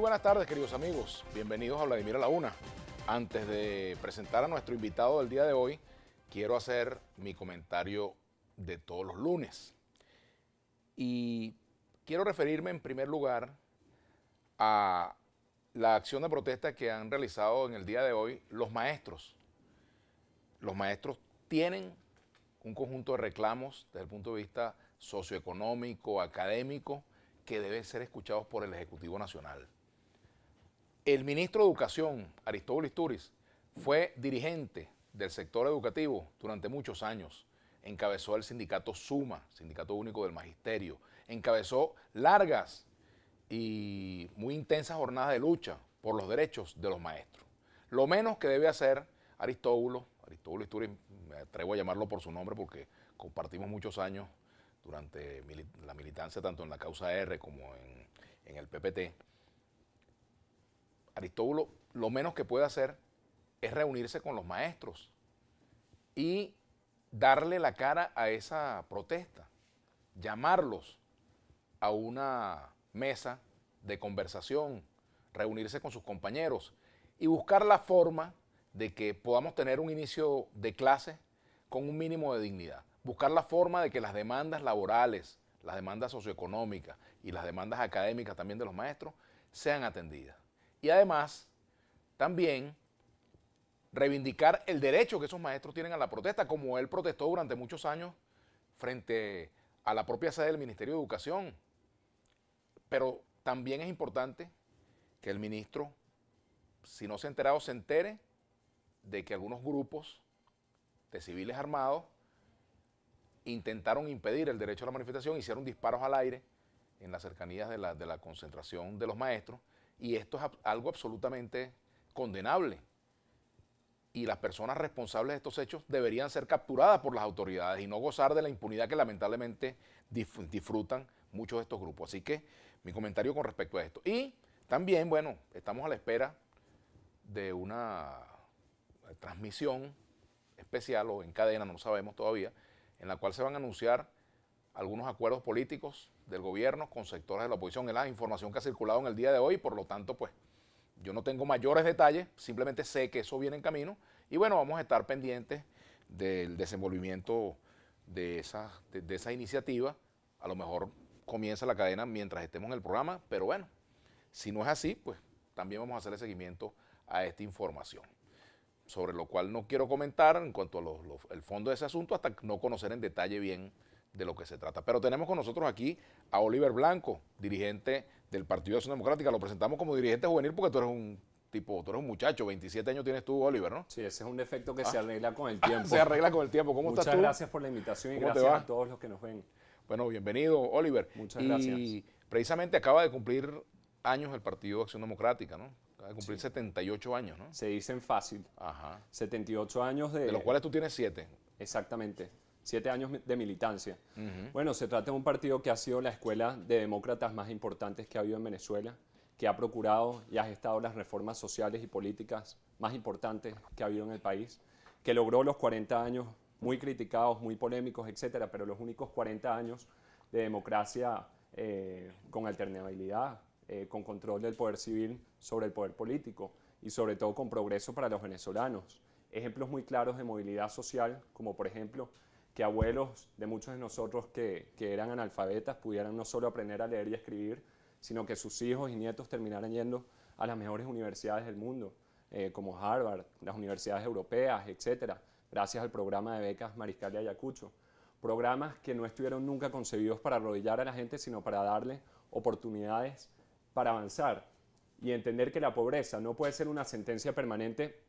buenas tardes, queridos amigos. Bienvenidos a Vladimir a la Una. Antes de presentar a nuestro invitado del día de hoy, quiero hacer mi comentario de todos los lunes. Y quiero referirme en primer lugar a la acción de protesta que han realizado en el día de hoy los maestros. Los maestros tienen un conjunto de reclamos desde el punto de vista socioeconómico, académico, que deben ser escuchados por el Ejecutivo Nacional. El ministro de Educación, Aristóbulo Isturiz, fue dirigente del sector educativo durante muchos años. Encabezó el sindicato SUMA, Sindicato Único del Magisterio. Encabezó largas y muy intensas jornadas de lucha por los derechos de los maestros. Lo menos que debe hacer Aristóbulo Isturiz, me atrevo a llamarlo por su nombre porque compartimos muchos años durante la militancia tanto en la causa R como en el PPT. Aristóbulo lo menos que puede hacer es reunirse con los maestros y darle la cara a esa protesta, llamarlos a una mesa de conversación, reunirse con sus compañeros y buscar la forma de que podamos tener un inicio de clase con un mínimo de dignidad. Buscar la forma de que las demandas laborales, las demandas socioeconómicas y las demandas académicas también de los maestros sean atendidas. Y además, también reivindicar el derecho que esos maestros tienen a la protesta, como él protestó durante muchos años frente a la propia sede del Ministerio de Educación. Pero también es importante que el ministro, si no se ha enterado, se entere de que algunos grupos de civiles armados intentaron impedir el derecho a la manifestación, hicieron disparos al aire en las cercanías de la concentración de los maestros, y esto es algo absolutamente condenable. Y las personas responsables de estos hechos deberían ser capturadas por las autoridades y no gozar de la impunidad que lamentablemente disfrutan muchos de estos grupos. Así que mi comentario con respecto a esto. Y también, bueno, estamos a la espera de una transmisión especial o en cadena, no lo sabemos todavía, en la cual se van a anunciar algunos acuerdos políticos del gobierno con sectores de la oposición. Es la información que ha circulado en el día de hoy, por lo tanto, pues, yo no tengo mayores detalles, simplemente sé que eso viene en camino y bueno, vamos a estar pendientes del desenvolvimiento de esa iniciativa. A lo mejor comienza la cadena mientras estemos en el programa, pero bueno, si no es así, pues también vamos a hacerle seguimiento a esta información, sobre lo cual no quiero comentar en cuanto a el fondo de ese asunto hasta no conocer en detalle bien de lo que se trata. Pero tenemos con nosotros aquí a Oliver Blanco, dirigente del Partido de Acción Democrática. Lo presentamos como dirigente juvenil porque tú eres un muchacho, 27 años tienes tú, Oliver, ¿no? Sí, ese es un defecto que se arregla con el tiempo. Se arregla con el tiempo. ¿Cómo estás tú? Muchas gracias por la invitación y gracias a todos los que nos ven. Bueno, bienvenido, Oliver. Muchas gracias. Y precisamente acaba de cumplir años el Partido de Acción Democrática, ¿no? Acaba de cumplir 78 años, ¿no? Se dicen fácil. Ajá. 78 años de los cuales tú tienes 7. Exactamente. 7 años de militancia. Bueno, se trata de un partido que ha sido la escuela de demócratas más importantes que ha habido en Venezuela, que ha procurado y ha gestado las reformas sociales y políticas más importantes que ha habido en el país, que logró los 40 años muy criticados, muy polémicos, etcétera, pero los únicos 40 años de democracia con alternabilidad, con control del poder civil sobre el poder político y sobre todo con progreso para los venezolanos. Ejemplos muy claros de movilidad social, como por ejemplo que abuelos de muchos de nosotros que eran analfabetas pudieran no solo aprender a leer y escribir, sino que sus hijos y nietos terminaran yendo a las mejores universidades del mundo, como Harvard, las universidades europeas, etcétera, gracias al programa de becas Mariscal de Ayacucho. Programas que no estuvieron nunca concebidos para arrodillar a la gente, sino para darle oportunidades para avanzar y entender que la pobreza no puede ser una sentencia permanente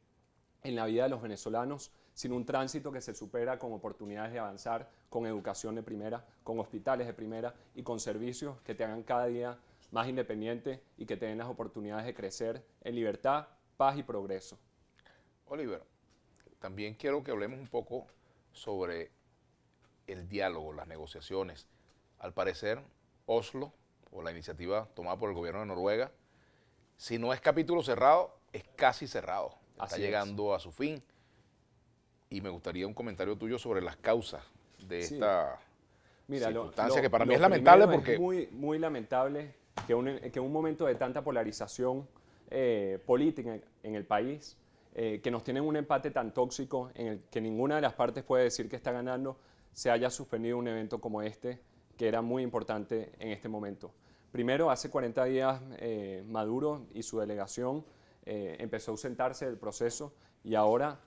en la vida de los venezolanos, sino un tránsito que se supera con oportunidades de avanzar, con educación de primera, con hospitales de primera y con servicios que te hagan cada día más independiente y que te den las oportunidades de crecer en libertad, paz y progreso. Oliver, también quiero que hablemos un poco sobre el diálogo, las negociaciones. Al parecer, Oslo, o la iniciativa tomada por el gobierno de Noruega, si no es capítulo cerrado, es casi cerrado. Está llegando a su fin. Y me gustaría un comentario tuyo sobre las causas de esta circunstancia, que para mí es lamentable porque... Es muy lamentable que un momento de tanta polarización política en el país, que nos tienen un empate tan tóxico en el que ninguna de las partes puede decir que está ganando, se haya suspendido un evento como este, que era muy importante en este momento. Primero, hace 40 días, Maduro y su delegación empezó a ausentarse del proceso y ahora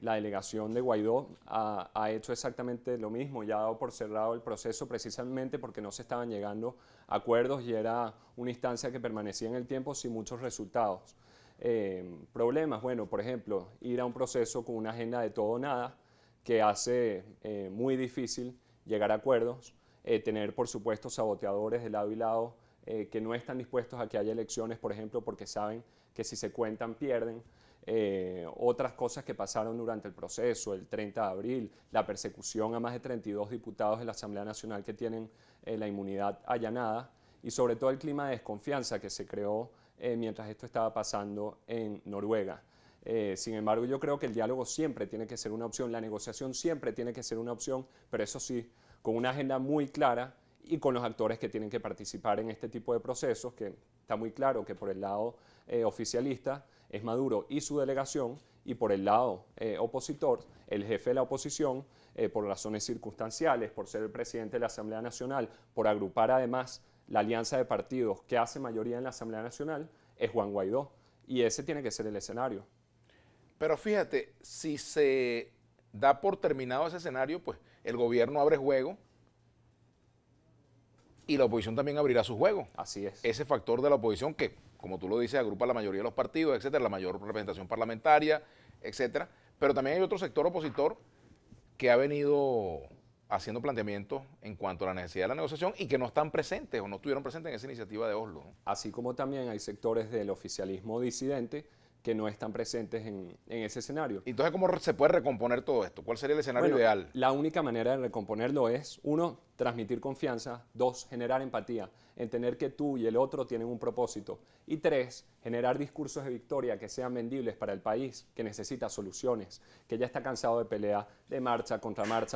la delegación de Guaidó ha hecho exactamente lo mismo y ha dado por cerrado el proceso precisamente porque no se estaban llegando a acuerdos y era una instancia que permanecía en el tiempo sin muchos resultados. Problemas, bueno, por ejemplo, ir a un proceso con una agenda de todo o nada que hace muy difícil llegar a acuerdos, tener por supuesto saboteadores de lado y lado que no están dispuestos a que haya elecciones, por ejemplo, porque saben que si se cuentan pierden. Otras cosas que pasaron durante el proceso, el 30 de abril, la persecución a más de 32 diputados de la Asamblea Nacional que tienen la inmunidad allanada y sobre todo el clima de desconfianza que se creó mientras esto estaba pasando en Noruega. Sin embargo, yo creo que el diálogo siempre tiene que ser una opción, la negociación siempre tiene que ser una opción, pero eso sí, con una agenda muy clara y con los actores que tienen que participar en este tipo de procesos, que está muy claro que por el lado oficialista es Maduro y su delegación, y por el lado opositor, el jefe de la oposición, por razones circunstanciales, por ser el presidente de la Asamblea Nacional, por agrupar además la alianza de partidos que hace mayoría en la Asamblea Nacional, es Juan Guaidó, y ese tiene que ser el escenario. Pero fíjate, si se da por terminado ese escenario, pues el gobierno abre juego y la oposición también abrirá su juego. Así es. Ese factor de la oposición que, como tú lo dices, agrupa la mayoría de los partidos, etcétera, la mayor representación parlamentaria, etcétera. Pero también hay otro sector opositor que ha venido haciendo planteamientos en cuanto a la necesidad de la negociación y que no están presentes o no estuvieron presentes en esa iniciativa de Oslo, ¿no? Así como también hay sectores del oficialismo disidente que no están presentes en ese escenario. Entonces, ¿cómo se puede recomponer todo esto? ¿Cuál sería el escenario ideal? La única manera de recomponerlo es, uno, transmitir confianza, dos, generar empatía, entender que tú y el otro tienen un propósito, y tres, generar discursos de victoria que sean vendibles para el país, que necesita soluciones, que ya está cansado de pelear de marcha,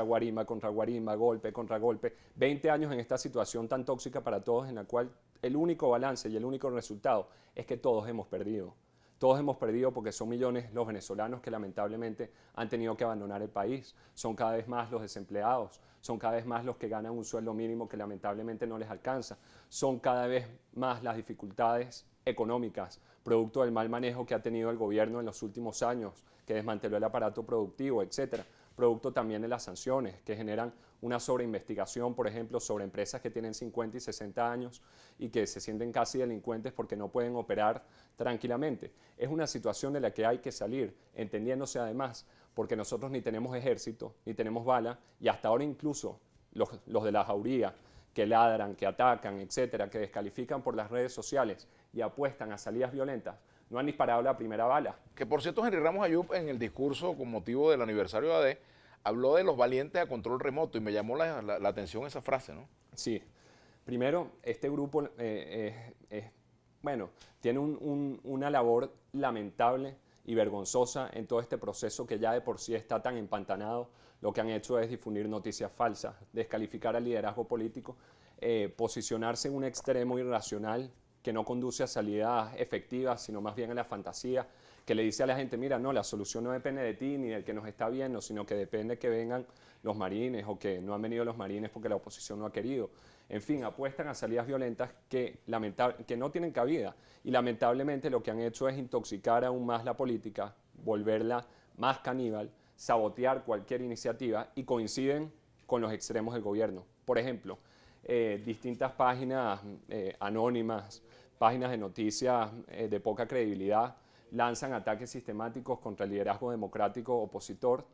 guarimba contra guarimba, golpe contra golpe, 20 años en esta situación tan tóxica para todos en la cual el único balance y el único resultado es que todos hemos perdido. Todos hemos perdido porque son millones los venezolanos que lamentablemente han tenido que abandonar el país. Son cada vez más los desempleados, son cada vez más los que ganan un sueldo mínimo que lamentablemente no les alcanza. Son cada vez más las dificultades económicas, producto del mal manejo que ha tenido el gobierno en los últimos años, que desmanteló el aparato productivo, etcétera. Producto también de las sanciones que generan una sobreinvestigación, por ejemplo, sobre empresas que tienen 50 y 60 años y que se sienten casi delincuentes porque no pueden operar tranquilamente. Es una situación de la que hay que salir, entendiéndose además, porque nosotros ni tenemos ejército, ni tenemos bala, y hasta ahora incluso los de la jauría, que ladran, que atacan, etcétera, que descalifican por las redes sociales y apuestan a salidas violentas, no han disparado la primera bala. Que por cierto, Henry Ramos Ayub, en el discurso con motivo del aniversario de AD, habló de los valientes a control remoto y me llamó la atención esa frase, ¿no? Sí. Primero, este grupo tiene una labor lamentable y vergonzosa en todo este proceso que ya de por sí está tan empantanado. Lo que han hecho es difundir noticias falsas, descalificar al liderazgo político, posicionarse en un extremo irracional que no conduce a salidas efectivas, sino más bien a la fantasía, que le dice a la gente, mira, no, la solución no depende de ti ni del que nos está viendo, sino que depende que vengan los marines o que no han venido los marines porque la oposición no ha querido. En fin, apuestan a salidas violentas que no tienen cabida y lamentablemente lo que han hecho es intoxicar aún más la política, volverla más caníbal, sabotear cualquier iniciativa y coinciden con los extremos del gobierno. Por ejemplo, distintas páginas anónimas, páginas de noticias de poca credibilidad, lanzan ataques sistemáticos contra el liderazgo democrático opositor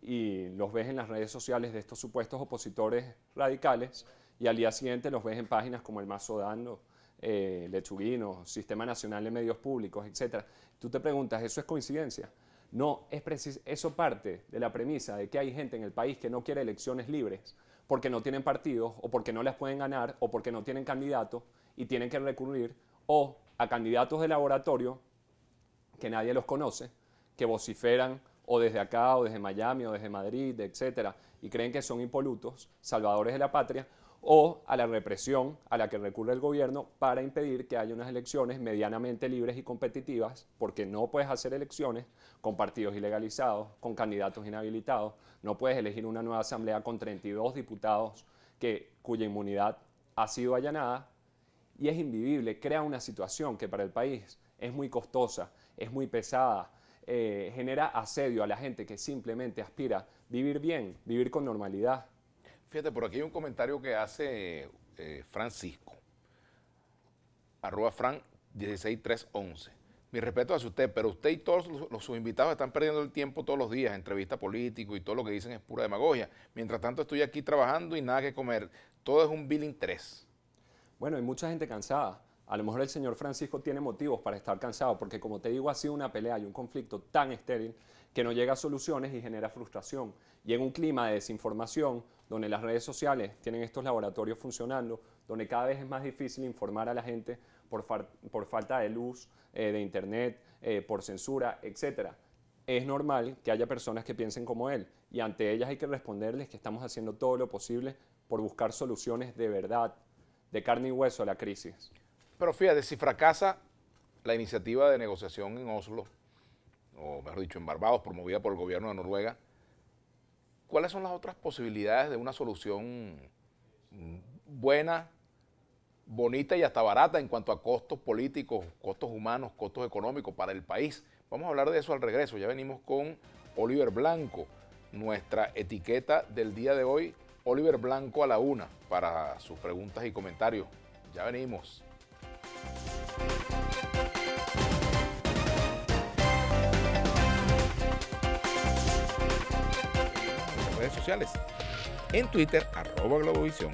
y los ves en las redes sociales de estos supuestos opositores radicales y al día siguiente los ves en páginas como El Mazo Dando, Lechuguino, Sistema Nacional de Medios Públicos, etc. Tú te preguntas, ¿eso es coincidencia? No, eso parte de la premisa de que hay gente en el país que no quiere elecciones libres porque no tienen partidos o porque no las pueden ganar o porque no tienen candidatos y tienen que recurrir o a candidatos de laboratorio que nadie los conoce, que vociferan o desde acá o desde Miami o desde Madrid, etcétera, y creen que son impolutos, salvadores de la patria, o a la represión a la que recurre el gobierno para impedir que haya unas elecciones medianamente libres y competitivas, porque no puedes hacer elecciones con partidos ilegalizados, con candidatos inhabilitados, no puedes elegir una nueva asamblea con 32 diputados cuya inmunidad ha sido allanada, y es invivible, crea una situación que para el país es muy costosa, es muy pesada, genera asedio a la gente que simplemente aspira a vivir bien, vivir con normalidad. Fíjate, por aquí hay un comentario que hace Francisco, @Fran16311. Mi respeto hacia usted, pero usted y todos sus invitados están perdiendo el tiempo todos los días, entrevistas políticos y todo lo que dicen es pura demagogia. Mientras tanto estoy aquí trabajando y nada que comer. Todo es un vil interés. Bueno, hay mucha gente cansada. A lo mejor el señor Francisco tiene motivos para estar cansado, porque como te digo, ha sido una pelea y un conflicto tan estéril que no llega a soluciones y genera frustración. Y en un clima de desinformación, donde las redes sociales tienen estos laboratorios funcionando, donde cada vez es más difícil informar a la gente por falta de luz, de internet, por censura, etc. Es normal que haya personas que piensen como él, y ante ellas hay que responderles que estamos haciendo todo lo posible por buscar soluciones de verdad, de carne y hueso a la crisis. Pero fíjate, si fracasa la iniciativa de negociación en Oslo, o mejor dicho, en Barbados, promovida por el gobierno de Noruega, ¿cuáles son las otras posibilidades de una solución buena, bonita y hasta barata en cuanto a costos políticos, costos humanos, costos económicos para el país? Vamos a hablar de eso al regreso. Ya venimos con Oliver Blanco, nuestra etiqueta del día de hoy, Oliver Blanco a la 1, para sus preguntas y comentarios. Ya venimos. En redes sociales, en Twitter, @Globovisión,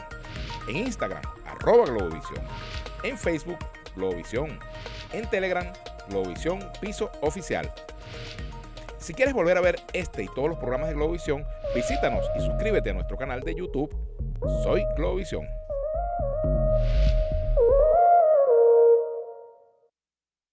en Instagram, @Globovisión, en Facebook, Globovisión, en Telegram, Globovisión Piso Oficial. Si quieres volver a ver este y todos los programas de Globovisión, visítanos y suscríbete a nuestro canal de YouTube. Soy Globovisión.